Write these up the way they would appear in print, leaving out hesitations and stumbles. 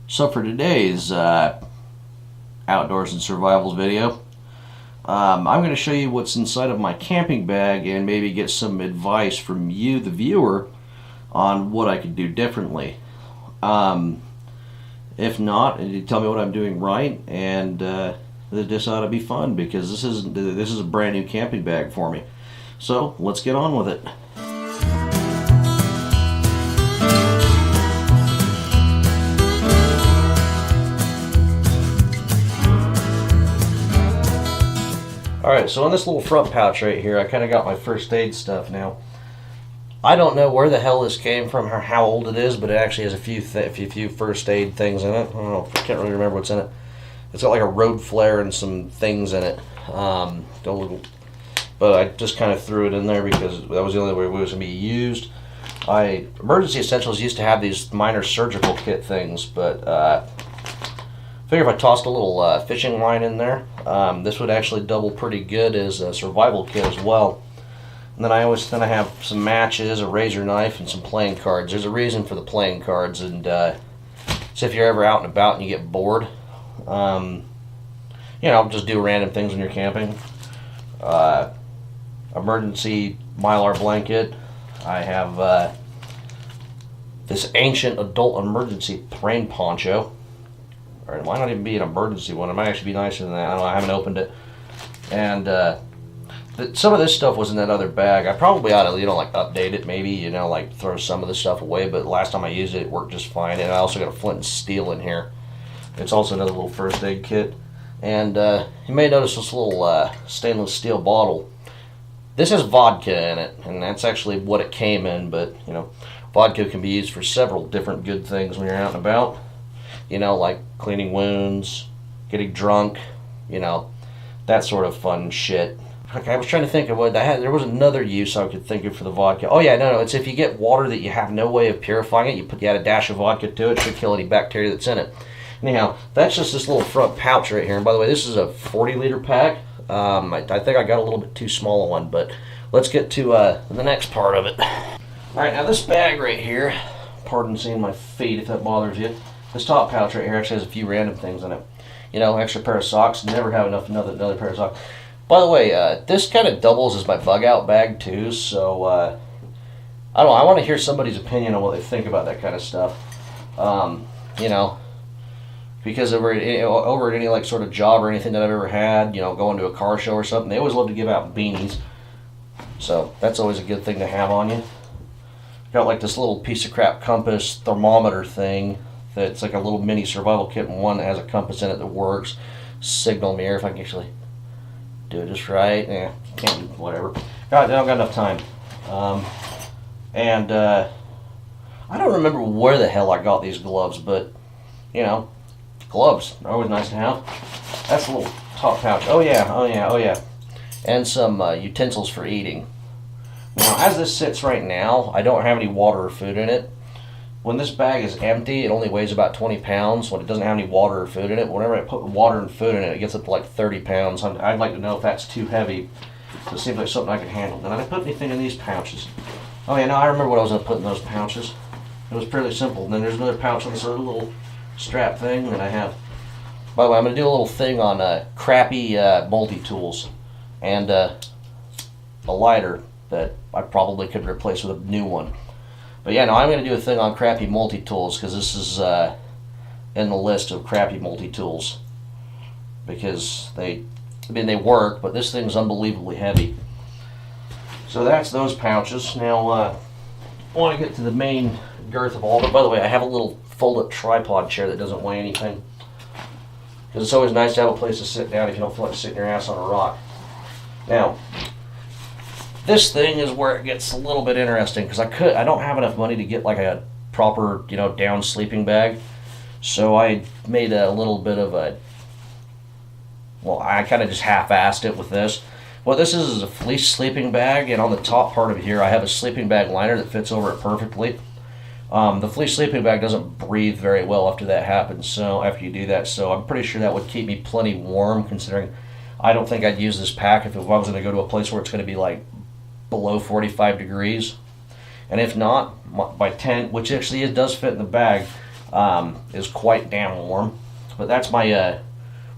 So for today's outdoors and survivals video, I'm going to show you what's inside of my camping bag and maybe get some advice from you, the viewer, on what I could do differently. If not, you tell me what I'm doing right, and this ought to be fun because this is a brand new camping bag for me. So let's get on with it. Alright, so in this little front pouch right here, I kind of got my first aid stuff now. I don't know where the hell this came from or how old it is, but it actually has a few first aid things in it. I don't know, I can't really remember what's in it. It's got like a road flare and some things in it. But I just kind of threw it in there because that was the only way it was going to be used. Emergency Essentials used to have these minor surgical kit things, but I figure if I tossed a little fishing line in there, this would actually double pretty good as a survival kit as well. And then I have some matches, a razor knife, and some playing cards. There's a reason for the playing cards, and so if you're ever out and about and you get bored, just do random things when you're camping. Emergency Mylar blanket. I have this ancient adult emergency rain poncho. Or it might not even be an emergency one. It might actually be nicer than that. I don't know. I haven't opened it. And some of this stuff was in that other bag. I probably ought to, update it maybe, throw some of the stuff away. But last time I used it, it worked just fine. And I also got a flint and steel in here. It's also another little first aid kit. And you may notice this little stainless steel bottle. This has vodka in it, and that's actually what it came in. But, vodka can be used for several different good things when you're out and about. Like cleaning wounds, getting drunk, that sort of fun shit. I was trying to think of what I had. There was another use I could think of for the vodka. Oh yeah, no, it's if you get water that you have no way of purifying it, you add a dash of vodka to it, should kill any bacteria that's in it. Anyhow, that's just this little front pouch right here. And by the way, this is a 40-liter pack. I think I got a little bit too small a one, but let's get to the next part of it. All right, now this bag right here, pardon seeing my feet if that bothers you. This top pouch right here actually has a few random things in it. Extra pair of socks. Never have another pair of socks. By the way, this kind of doubles as my Bugout Bag too. So I don't know. I want to hear somebody's opinion on what they think about that kind of stuff. Because over at any sort of job or anything that I've ever had, going to a car show or something, they always love to give out beanies. So that's always a good thing to have on you. Got like this little piece of crap compass thermometer thing. That's like a little mini survival kit, and one that has a compass in it that works. Signal mirror, if I can actually do it just right. Can't do whatever. I don't got enough time. I don't remember where the hell I got these gloves, but gloves are always nice to have. That's a little top pouch. Oh yeah. And some utensils for eating. Now, as this sits right now, I don't have any water or food in it. When this bag is empty, it only weighs about 20 pounds when it doesn't have any water or food in it. Whenever I put water and food in it, it gets up to like 30 pounds. I'd like to know if that's too heavy. So it seems like something I can handle. Did I put anything in these pouches? Oh yeah, no, I remember what I was going to put in those pouches. It was fairly simple. And then there's another pouch on this other little strap thing that I have. By the way, I'm going to do a little thing on crappy multi-tools and a lighter that I probably could replace with a new one. But yeah, no, I'm going to do a thing on crappy multi-tools because this is in the list of crappy multi-tools. Because they work, but this thing's unbelievably heavy. So that's those pouches. Now, I want to get to the main girth of all of it. By the way, I have a little fold-up tripod chair that doesn't weigh anything. Because it's always nice to have a place to sit down if you don't feel like sitting your ass on a rock. Now, this thing is where it gets a little bit interesting because I don't have enough money to get like a proper, down sleeping bag. So I made a little bit of I kind of just half-assed it with this. What this is a fleece sleeping bag, and on the top part of it here, I have a sleeping bag liner that fits over it perfectly. The fleece sleeping bag doesn't breathe very well after that happens, so after you do that, so I'm pretty sure that would keep me plenty warm, considering I don't think I'd use this pack if I was going to go to a place where it's going to be like below 45 degrees. And if not, by 10, which actually it does fit in the bag, is quite damn warm. But that's my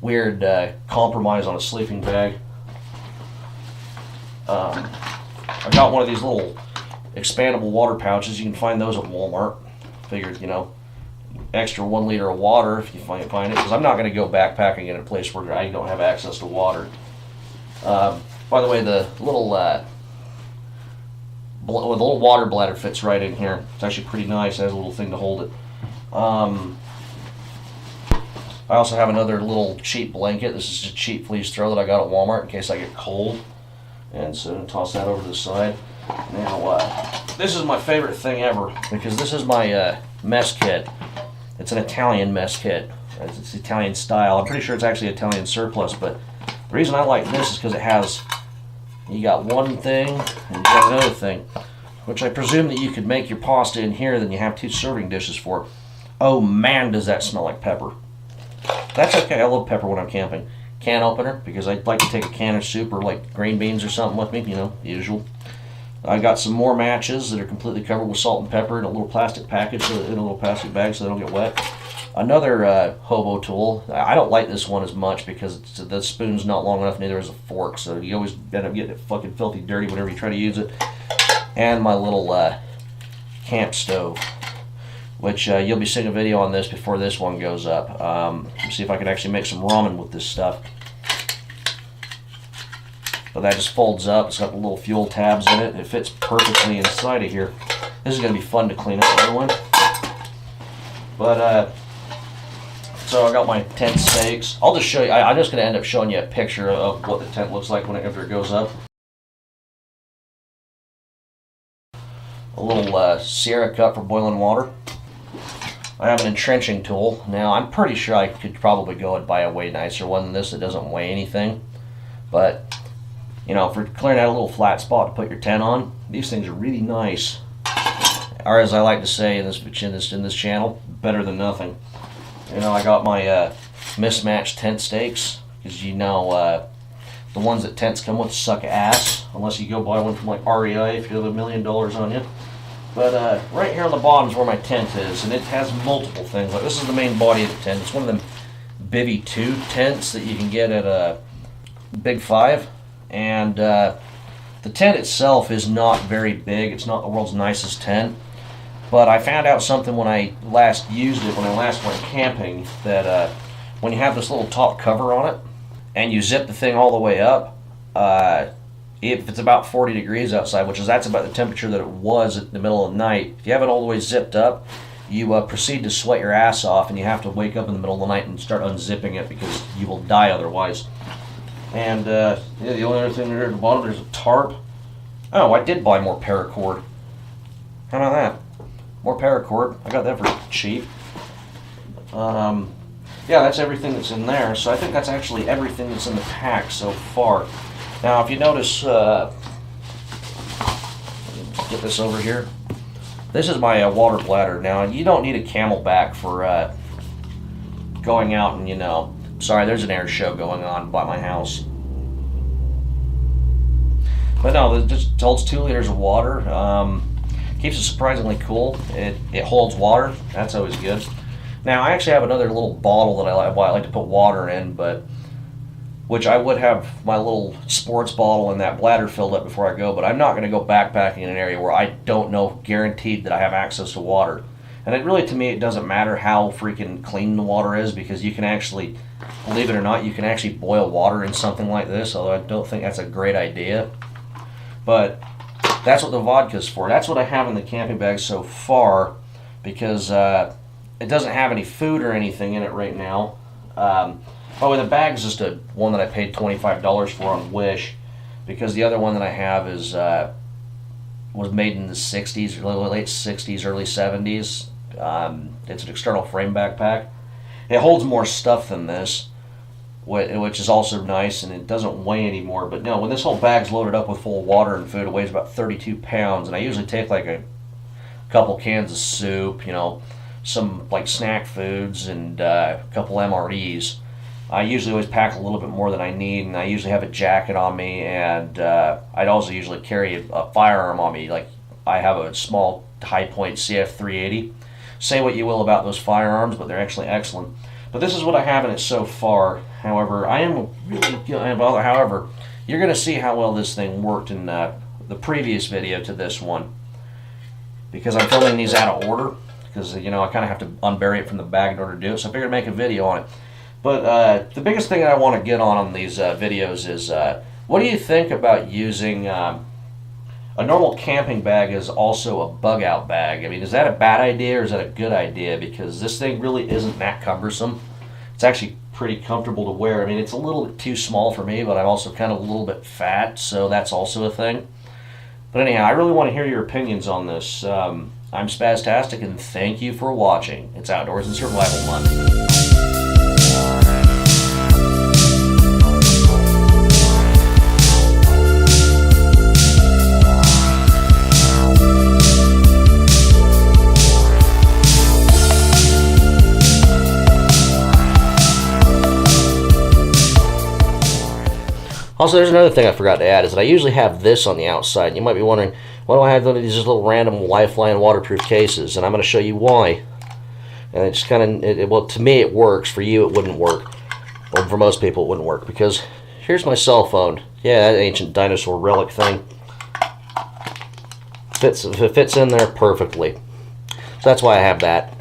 weird compromise on a sleeping bag. I got one of these little expandable water pouches. You can find those at Walmart. Figured, extra 1 liter of water if you find it, because I'm not going to go backpacking in a place where I don't have access to water. By the way, the little water bladder fits right in here. It's actually pretty nice. It has a little thing to hold it. I also have another little cheap blanket. This is a cheap fleece throw that I got at Walmart in case I get cold. And so toss that over to the side. Now, this is my favorite thing ever, because this is my mess kit. It's an Italian mess kit. It's Italian style. I'm pretty sure it's actually Italian surplus, but the reason I like this is because it has, you got one thing and you got another thing, which I presume that you could make your pasta in here, then you have 2 serving dishes for it. Oh man, does that smell like pepper. That's okay, I love pepper when I'm camping. Can opener, because I'd like to take a can of soup or like green beans or something with me, usual. I got some more matches that are completely covered with salt and pepper in a little plastic package, in a little plastic bag so they don't get wet. Another hobo tool. I don't like this one as much because the spoon's not long enough, neither is a fork, so you always end up getting it fucking filthy dirty whenever you try to use it. And my little camp stove, which you'll be seeing a video on this before this one goes up. See if I can actually make some ramen with this stuff. But that just folds up. It's got the little fuel tabs in it. It fits perfectly inside of here. This is going to be fun to clean up, everyone. But, so I got my tent stakes. I'll just show you. I'm just going to end up showing you a picture of what the tent looks like after it goes up. A little Sierra cup for boiling water. I have an entrenching tool. Now, I'm pretty sure I could probably go and buy a way nicer one than this that doesn't weigh anything. But, for clearing out a little flat spot to put your tent on, these things are really nice. Or as I like to say in this channel, better than nothing. I got my mismatched tent stakes, because the ones that tents come with suck ass, unless you go buy one from like REI if you have $1 million on you. But right here on the bottom is where my tent is, and it has multiple things. Like, this is the main body of the tent. It's one of them B.O.B 2 tents that you can get at Big 5. And the tent itself is not very big. It's not the world's nicest tent. But I found out something when I last used it, when I last went camping, that when you have this little top cover on it, and you zip the thing all the way up, if it's about 40 degrees outside, that's about the temperature that it was at the middle of the night, if you have it all the way zipped up, you proceed to sweat your ass off, and you have to wake up in the middle of the night and start unzipping it because you will die otherwise. And the only other thing there at the bottom, there's a tarp. Oh, I did buy more paracord. How about that? More paracord. I got that for cheap. Yeah, that's everything that's in there. So I think that's actually everything that's in the pack so far. Now, if you notice, get this over here. This is my water bladder. Now, you don't need a Camelback for going out and, sorry, there's an air show going on by my house. But no, it just holds 2 liters of water. Keeps it surprisingly cool. It holds water. That's always good. Now, I actually have another little bottle that I like to put water in, which I would have my little sports bottle and that bladder filled up before I go, but I'm not going to go backpacking in an area where I don't know guaranteed that I have access to water. And to me, it doesn't matter how freaking clean the water is, because you can actually, believe it or not, you can actually boil water in something like this, although I don't think that's a great idea. But that's what the vodka's for. That's what I have in the camping bag so far, because it doesn't have any food or anything in it right now. Oh, the bag's just one that I paid $25 for on Wish, because the other one that I have was made in the 60s, late 60s, early 70s. It's an external frame backpack. It holds more stuff than this, which is also nice, and it doesn't weigh anymore. But no, when this whole bag's loaded up with full of water and food, it weighs about 32 pounds, and I usually take like a couple cans of soup, some like snack foods, and a couple MREs. I usually always pack a little bit more than I need, and I usually have a jacket on me, and I'd also usually carry a firearm on me. Like, I have a small High Point CF 380, say what you will about those firearms, but they're actually excellent. But this is what I have in it so far. However, I am really good. However, you're going to see how well this thing worked in the previous video to this one, because I'm filming these out of order, because, you know, I kind of have to unbury it from the bag in order to do it, so I figured I'd make a video on it. But the biggest thing that I want to get on these videos is, what do you think about using a normal camping bag as also a bug-out bag? I mean, is that a bad idea or is that a good idea? Because this thing really isn't that cumbersome. It's actually pretty comfortable to wear. I mean, it's a little bit too small for me, but I'm also kind of a little bit fat, so that's also a thing. But anyhow, I really want to hear your opinions on this. I'm Spaztastic, and thank you for watching. It's Outdoors and Survival Month. Also, there's another thing I forgot to add, is that I usually have this on the outside. You might be wondering, why do I have these little random Lifeline waterproof cases? And I'm going to show you why. And it's kind of, well, to me it works. For you it wouldn't work. Well, for most people it wouldn't work, because here's my cell phone. Yeah, that ancient dinosaur relic thing. It fits in there perfectly. So that's why I have that.